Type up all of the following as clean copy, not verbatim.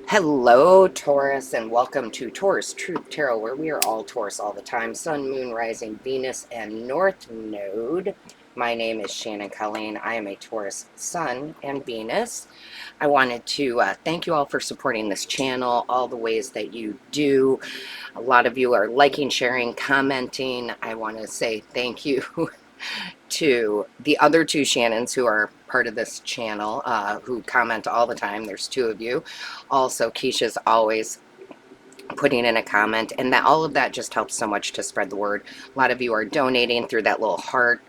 Hello, Taurus, and welcome to Taurus Truth Tarot, where we are all Taurus all the time. Sun, Moon, Rising, Venus, and North Node. My name is Shannon Colleen. I am a Taurus Sun and Venus. I wanted to thank you all for supporting this channel, all the ways that you do. A lot of you are liking, sharing, commenting. I want to say thank you to the other two Shannons who are part of this channel, who comment all the time. There's two of you. Also, Keisha's always putting in a comment, and that all of that just helps so much to spread the word. A lot of you are donating through that little heart.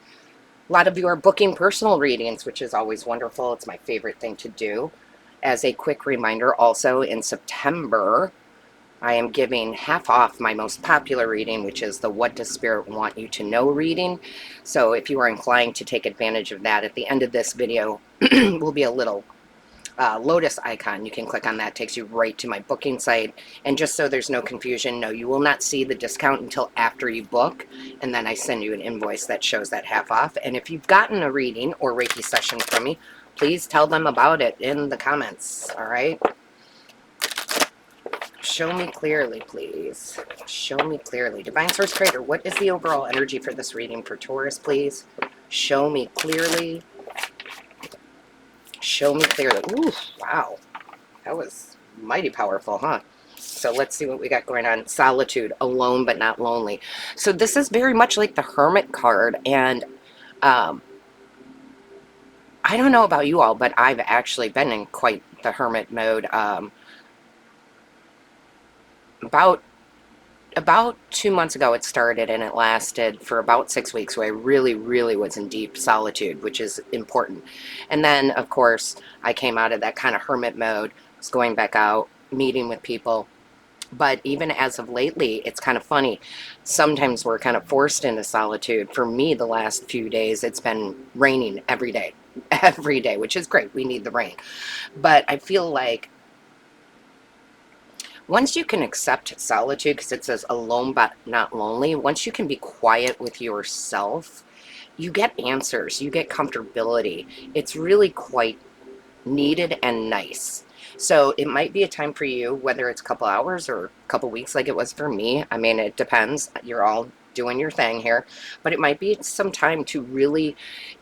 A lot of you are booking personal readings, which is always wonderful. It's my favorite thing to do. As a quick reminder, also in September, I am giving half off my most popular reading, which is the What Does Spirit Want You to Know reading. So if you are inclined to take advantage of that, at the end of this video will be a little lotus icon. You can click on that. It takes you right to my booking site. And just so there's no confusion, no, you will not see the discount until after you book. And then I send you an invoice that shows that half off. And if you've gotten a reading or Reiki session from me, please tell them about it in the comments. All right? Show me clearly, please. Show me clearly. Divine Source Creator, what is the overall energy for this reading for Taurus, please? Show me clearly. Show me clearly. Ooh, wow. That was mighty powerful, huh? So let's see what we got going on. Solitude, alone but not lonely. So this is very much like the Hermit card. And I don't know about you all, but I've actually been in quite the Hermit mode. About 2 months ago it started, and it lasted for about 6 weeks where I really was in deep solitude, which is important. And then of course I came out of that kind of hermit mode, was going back out, meeting with people. But even as of lately, it's kind of funny. Sometimes we're kind of forced into solitude. For me, the last few days, it's been raining every day, which is great. We need the rain. But I feel like once you can accept solitude, because it says alone but not lonely, once you can be quiet with yourself, you get answers, you get comfortability. It's really quite needed and nice. So it might be a time for you, whether it's a couple hours or a couple weeks like it was for me. I mean, it depends. You're all doing your thing here. But it might be some time to really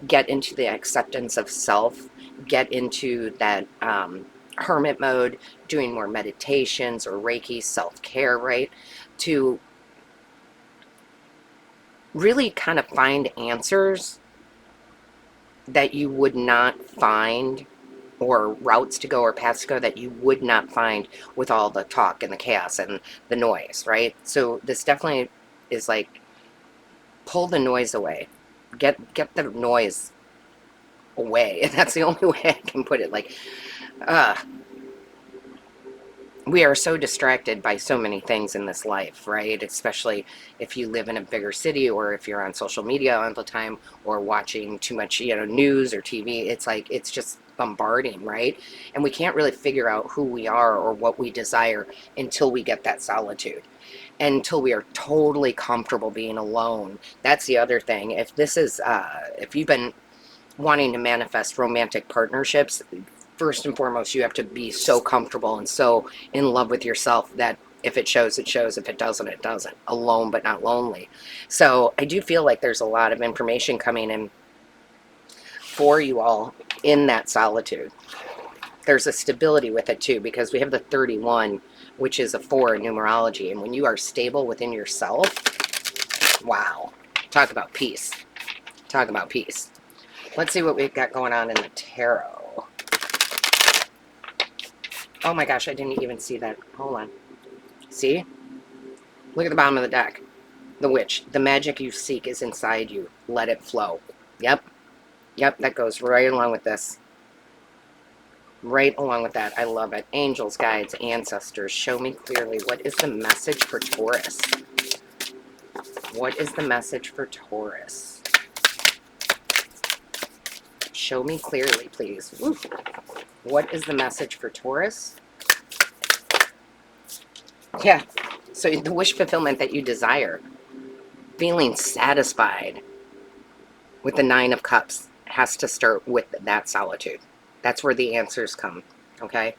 get into the acceptance of self, get into that hermit mode, doing more meditations or Reiki, self-care, right? To really kind of find answers that you would not find, or routes to go or paths to go that you would not find with all the talk and the chaos and the noise, right? So this definitely is like, pull the noise away. Get the noise away. And that's the only way I can put it. Like, we are so distracted by so many things in this life, right? Especially if you live in a bigger city, or if you're on social media all the time, or watching too much, news or TV. It's like, it's just bombarding, right? And we can't really figure out who we are or what we desire until we get that solitude, and until we are totally comfortable being alone. That's the other thing. If this is, if you've been wanting to manifest romantic partnerships, first and foremost, you have to be so comfortable and so in love with yourself that if it shows, it shows. If it doesn't, it doesn't. Alone but not lonely. So I do feel like there's a lot of information coming in for you all in that solitude. There's a stability with it too, because we have the 31, which is a 4 in numerology. And when you are stable within yourself, wow, talk about peace. Talk about peace. Let's see what we've got going on in the tarot. Oh my gosh, I didn't even see that. Hold on. See? Look at the bottom of the deck. The Witch. The magic you seek is inside you. Let it flow. Yep. Yep, that goes right along with this. Right along with that. I love it. Angels, guides, ancestors, show me clearly. What is the message for Taurus? What is the message for Taurus? Show me clearly, please. Woo. What is the message for Taurus? Yeah, so the wish fulfillment that you desire, feeling satisfied with the 9 of Cups, has to start with that solitude. That's where the answers come, okay?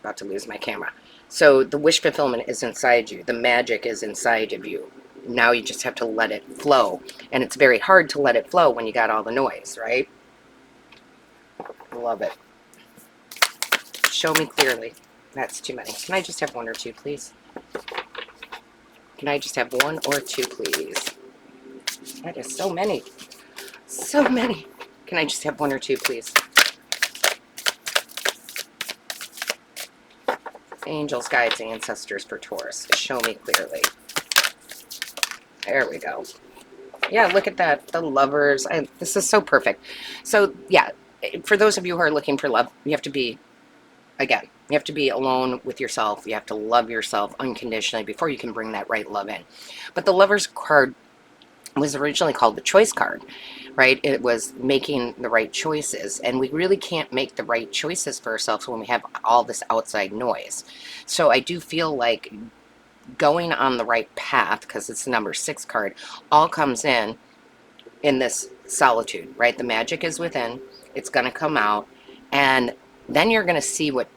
about to lose my camera. So the wish fulfillment is inside you. The magic is inside of you. Now you just have to let it flow. And it's very hard to let it flow when you got all the noise, right? Love it. Show me clearly. That's too many. Can I just have one or two, please? Can I just have one or two, please? That is so many. So many. Can I just have one or two, please? Angels, guides, ancestors for Taurus. Show me clearly. There we go. Yeah, look at that. The lovers. This is so perfect. So, yeah, for those of you who are looking for love, you have to be, again, you have to be alone with yourself. You have to love yourself unconditionally before you can bring that right love in. But the lovers card was originally called the choice card, right? It was making the right choices, and we really can't make the right choices for ourselves when we have all this outside noise. So I do feel like going on the right path, because it's the number 6 card, all comes in this solitude, right? The magic is within, it's going to come out, and then you're going to see what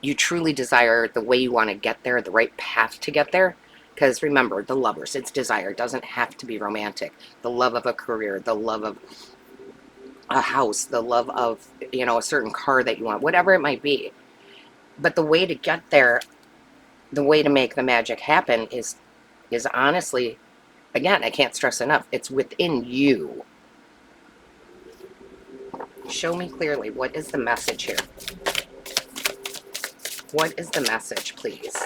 you truly desire, the way you want to get there, the right path to get there. Because remember, the lovers, it's desire. It doesn't have to be romantic. The love of a career, the love of a house, the love of, you know, a certain car that you want, whatever it might be. But the way to get there, the way to make the magic happen is honestly, again, I can't stress enough, it's within you. Show me clearly, what is the message here? What is the message, please?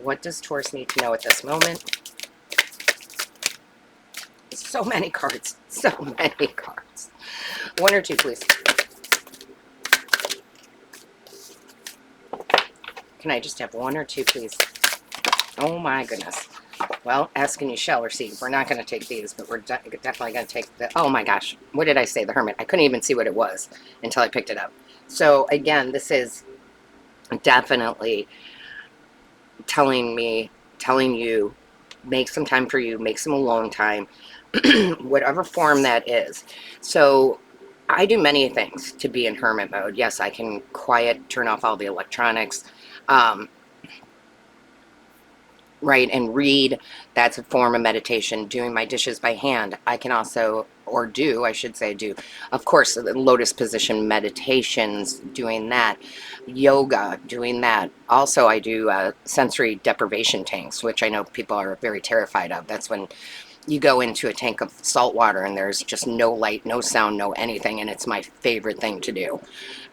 What does Taurus need to know at this moment? So many cards. So many cards. One or two, please. Can I just have one or two, please? Oh my goodness. Well, ask and you shall receive. We're not going to take these, but we're definitely going to take the... Oh my gosh. What did I say? The Hermit. I couldn't even see what it was until I picked it up. So again, this is definitely telling you, make some time for you, make some alone time, whatever form that is. So I do many things to be in hermit mode. Yes, I can quiet, turn off all the electronics, right, and read. That's a form of meditation. Doing my dishes by hand. I can also, or do, I should say do, of course, the lotus position meditations, doing that. Yoga, doing that. Also, I do sensory deprivation tanks, which I know people are very terrified of. That's when you go into a tank of salt water and there's just no light, no sound, no anything, and it's my favorite thing to do,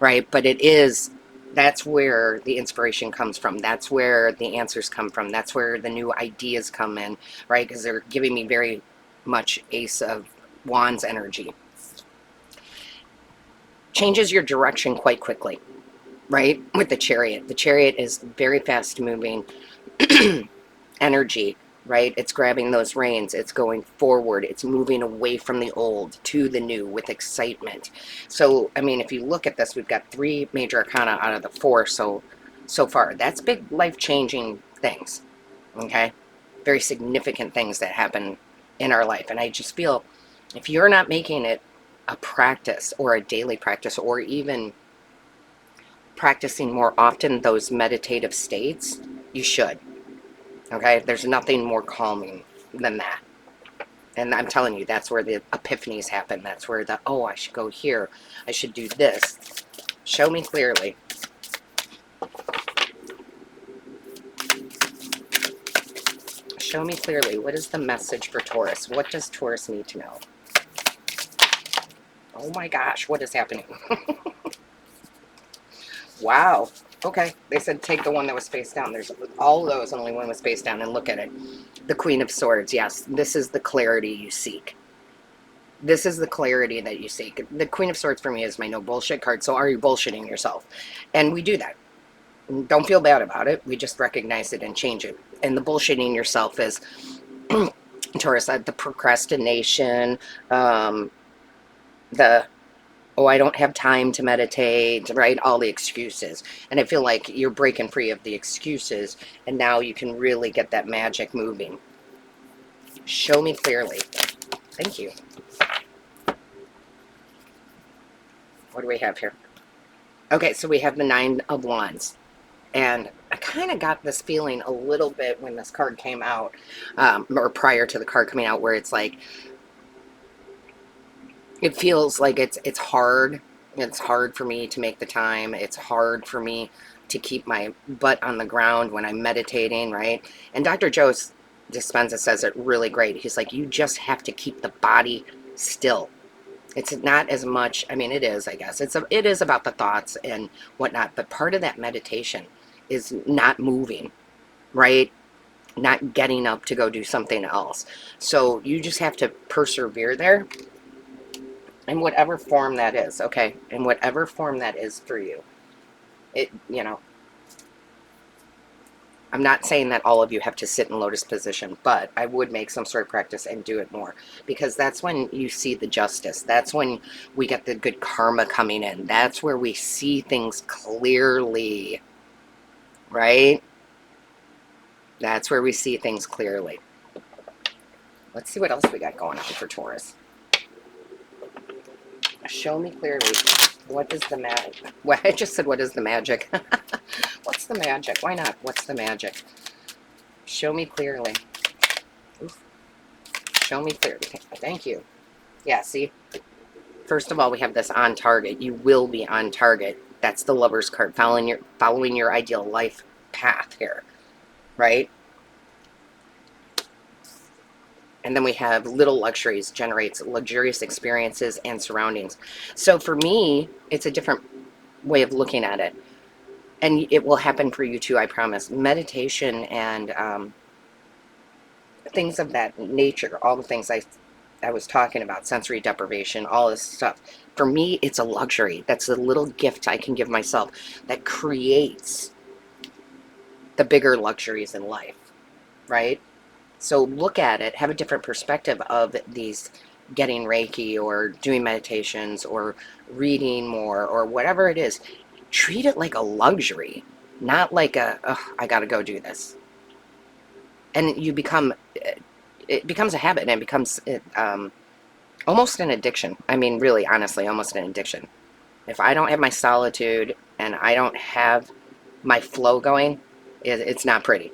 right? But it is, that's where the inspiration comes from. That's where the answers come from. That's where the new ideas come in, right? Because they're giving me very much Ace of Wands energy. Changes your direction quite quickly, right? With the Chariot. The Chariot is very fast moving energy, right? It's grabbing those reins, it's going forward, it's moving away from the old to the new with excitement. So, I mean, if you look at this, we've got 3 major arcana out of the 4 so far. That's big life-changing things, okay? Very significant things that happen in our life. And I just feel if you're not making it a practice or a daily practice, or even practicing more often those meditative states, you should. Okay, there's nothing more calming than that. And I'm telling you, that's where the epiphanies happen. That's where the, oh, I should go here. I should do this. Show me clearly. Show me clearly. What is the message for Taurus? What does Taurus need to know? Oh my gosh, what is happening? Wow. Okay, they said take the one that was face down. There's all of those, only one was face down, and look at it. The Queen of Swords, yes, this is the clarity you seek. This is the clarity that you seek. The Queen of Swords for me is my no bullshit card, so are you bullshitting yourself? And we do that. Don't feel bad about it. We just recognize it and change it. And the bullshitting yourself is, Taurus, the procrastination, the oh, I don't have time to meditate, right? All the excuses. And I feel like you're breaking free of the excuses, and now you can really get that magic moving. Show me clearly. Thank you. What do we have here? Okay, so we have the Nine of Wands. And I kind of got this feeling a little bit when this card came out, or prior to the card coming out, where it's like, it feels like it's hard. It's hard for me to make the time. It's hard for me to keep my butt on the ground when I'm meditating, right? And Dr. Joe Dispenza says it really great. He's like, you just have to keep the body still. It's not as much, I mean, it is, I guess. It is about the thoughts and whatnot, but part of that meditation is not moving, right? Not getting up to go do something else. So you just have to persevere there in whatever form that is, okay? In whatever form that is for you. I'm not saying that all of you have to sit in lotus position, but I would make some sort of practice and do it more, because that's when you see the justice. That's when we get the good karma coming in. That's where we see things clearly, right? That's where we see things clearly. Let's see what else we got going on for Taurus. Show me clearly. What is the magic? Well, I just said, what is the magic? What's the magic? Why not? What's the magic? Show me clearly. Oof. Show me clearly. Thank you. Yeah, see? First of all, we have this on target. You will be on target. That's the Lover's card, following your ideal life path here, right? And then we have little luxuries, generates luxurious experiences and surroundings. So for me, it's a different way of looking at it. And it will happen for you too, I promise. Meditation and things of that nature, all the things I was talking about, sensory deprivation, all this stuff. For me, it's a luxury. That's a little gift I can give myself that creates the bigger luxuries in life, right? So look at it, have a different perspective of these, getting Reiki or doing meditations or reading more or whatever it is. Treat it like a luxury, not like I got to go do this. And it becomes a habit, and it becomes almost an addiction. I mean, really, honestly, almost an addiction. If I don't have my solitude and I don't have my flow going, it's not pretty,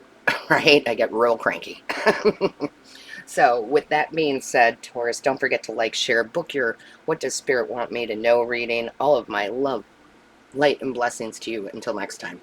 right? I get real cranky. So with that being said, Taurus, don't forget to like, share, book your What Does Spirit Want Me to Know reading. All of my love, light, and blessings to you. Until next time.